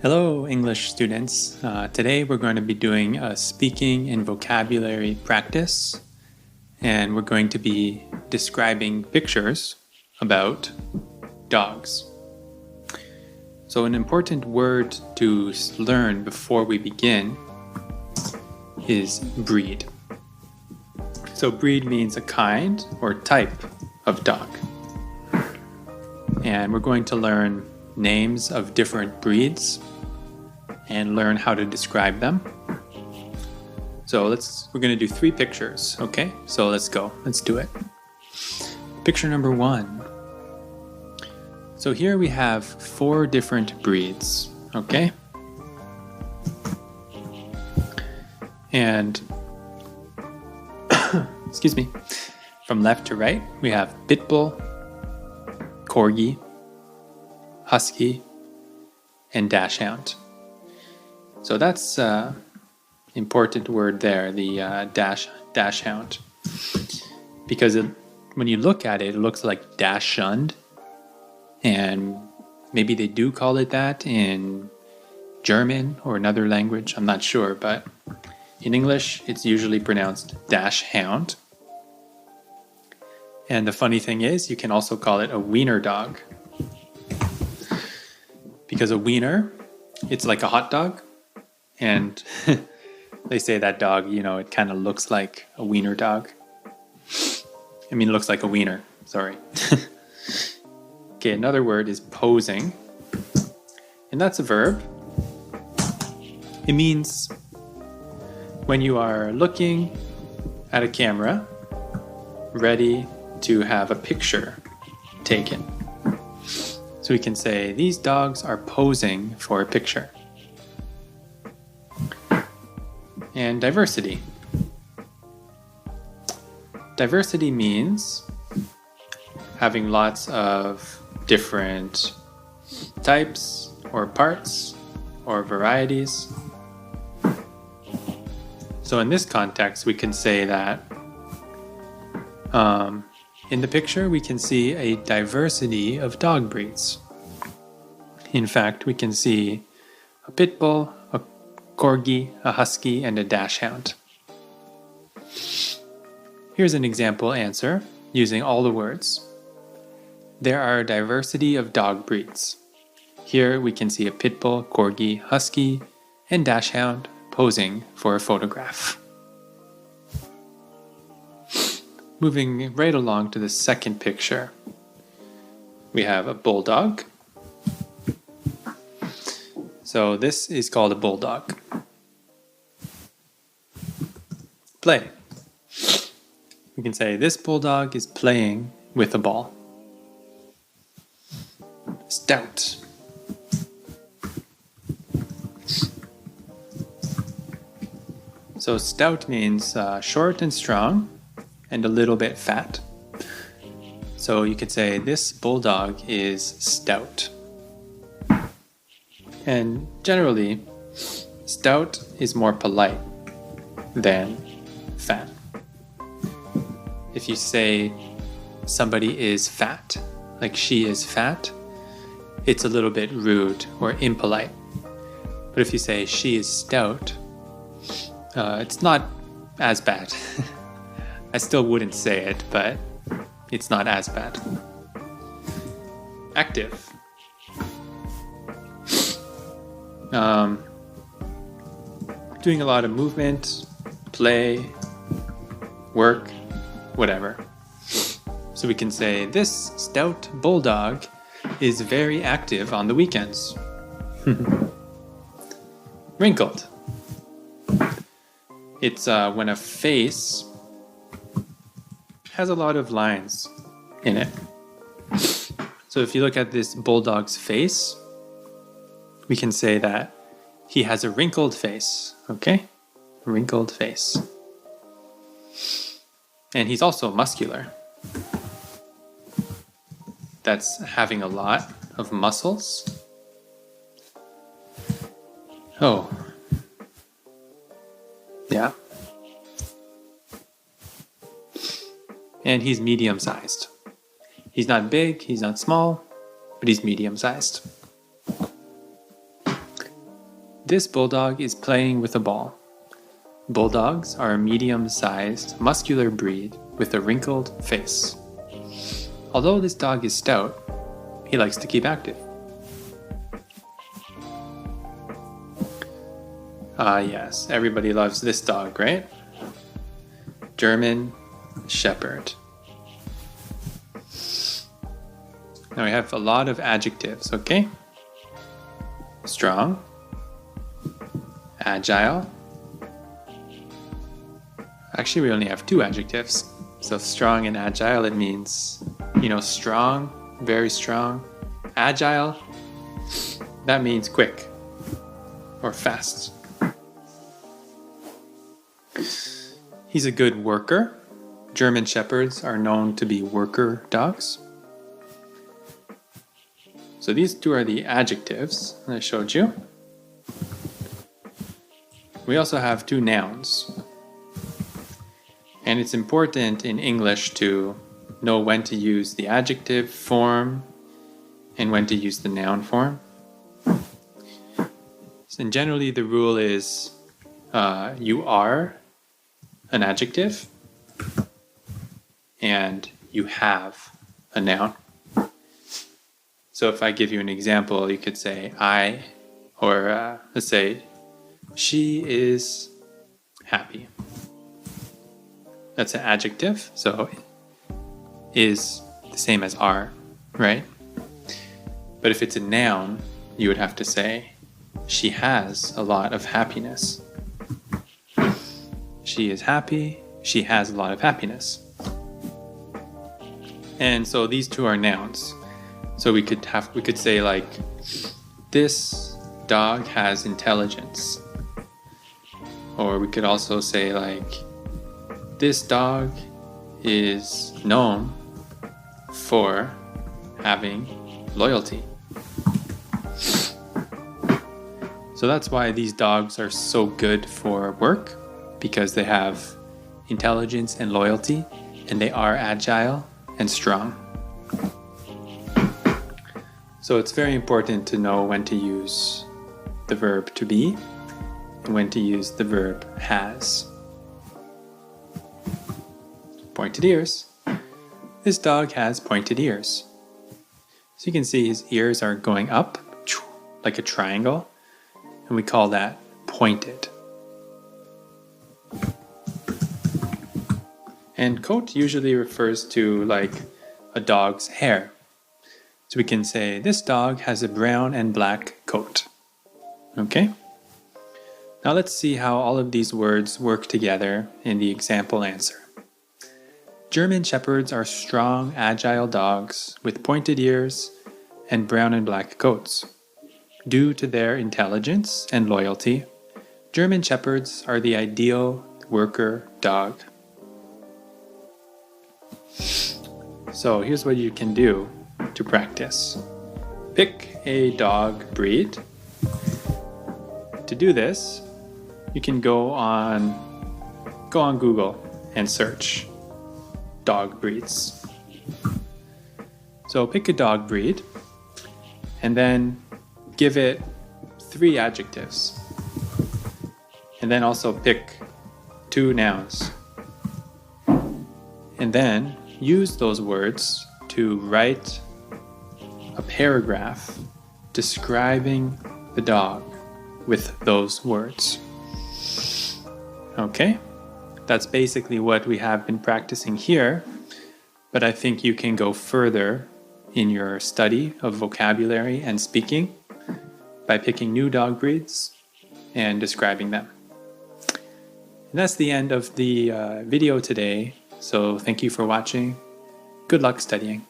Hello, English students. Today we're going to be doing a speaking and vocabulary practice, and we're going to be describing pictures about dogs. So an important word to learn before we begin is breed. So breed means a kind or type of dog. And we're going to learn names of different breeds and learn how to describe them. So we're going to do 3 pictures, okay? So let's go. Let's do it. Picture number 1. So here we have 4 different breeds, okay? And excuse me. From left to right, we have Pit Bull, Corgi, Husky, and Dachshund. So that's important word there, the Dachshund, because when you look at it, it looks like Dachshund, and maybe they do call it that in German or another language. I'm not sure, but in English, it's usually pronounced Dachshund. And the funny thing is, you can also call it a wiener dog. Because a wiener, it's like a hot dog. And they say that dog, it kind of looks like a wiener dog. I mean, it looks like a wiener, sorry. Okay, another word is posing. And that's a verb. It means when you are looking at a camera, ready to have a picture taken. So we can say, these dogs are posing for a picture. And diversity. Diversity means having lots of different types or parts or varieties. So in this context, we can say that in the picture, we can see a diversity of dog breeds. In fact, we can see a pit bull, a corgi, a husky, and a dachshund. Here's an example answer using all the words. There are a diversity of dog breeds. Here we can see a pit bull, corgi, husky, and dachshund posing for a photograph. Moving right along to the second picture, we have a bulldog. So this is called a bulldog. Play. We can say this bulldog is playing with a ball. Stout. So stout means short and strong and a little bit fat. So you could say this bulldog is stout. And generally, stout is more polite than fat. If you say somebody is fat, like she is fat, it's a little bit rude or impolite. But if you say she is stout, it's not as bad. I still wouldn't say it, but it's not as bad. Active. Doing a lot of movement, play, work, whatever. So we can say, this stout bulldog is very active on the weekends. Wrinkled. It's when a face has a lot of lines in it. So if you look at this bulldog's face, we can say that he has a wrinkled face, okay? Wrinkled face. And he's also muscular. That's having a lot of muscles. Oh. Yeah. And he's medium-sized. He's not big, he's not small, but he's medium-sized. This bulldog is playing with a ball. Bulldogs are a medium-sized, muscular breed with a wrinkled face. Although this dog is stout, he likes to keep active. Ah yes, everybody loves this dog, right? German Shepherd. Now we have a lot of adjectives, okay? Strong, agile. Actually, we only have 2 adjectives. So strong and agile, it means, strong, very strong. Agile, that means quick or fast. He's a good worker. German Shepherds are known to be worker dogs. So these 2 are the adjectives I showed you. We also have 2 nouns. And it's important in English to know when to use the adjective form and when to use the noun form. And generally the rule is you are an adjective and you have a noun. So if I give you an example, you could say I, or let's say she is happy. That's an adjective, so is the same as are, right? But if it's a noun, you would have to say she has a lot of happiness. She is happy, she has a lot of happiness. And so these 2 are nouns. So we could say like, this dog has intelligence. Or we could also say like, this dog is known for having loyalty. So that's why these dogs are so good for work, because they have intelligence and loyalty, and they are agile and strong. So it's very important to know when to use the verb to be and when to use the verb has. Pointed ears. This dog has pointed ears. So you can see his ears are going up like a triangle, and we call that pointed. And coat usually refers to like a dog's hair. So we can say, this dog has a brown and black coat. Okay? Now let's see how all of these words work together in the example answer. German Shepherds are strong, agile dogs with pointed ears and brown and black coats. Due to their intelligence and loyalty, German Shepherds are the ideal worker dog. So here's what you can do to practice. Pick a dog breed. To do this, you can go on Google and search dog breeds. So pick a dog breed and then give it 3 adjectives. And then also pick 2 nouns. And then use those words to write a paragraph describing the dog with those words. Okay? That's basically what we have been practicing here, but I think you can go further in your study of vocabulary and speaking by picking new dog breeds and describing them. And that's the end of the video today, so thank you for watching. Good luck studying.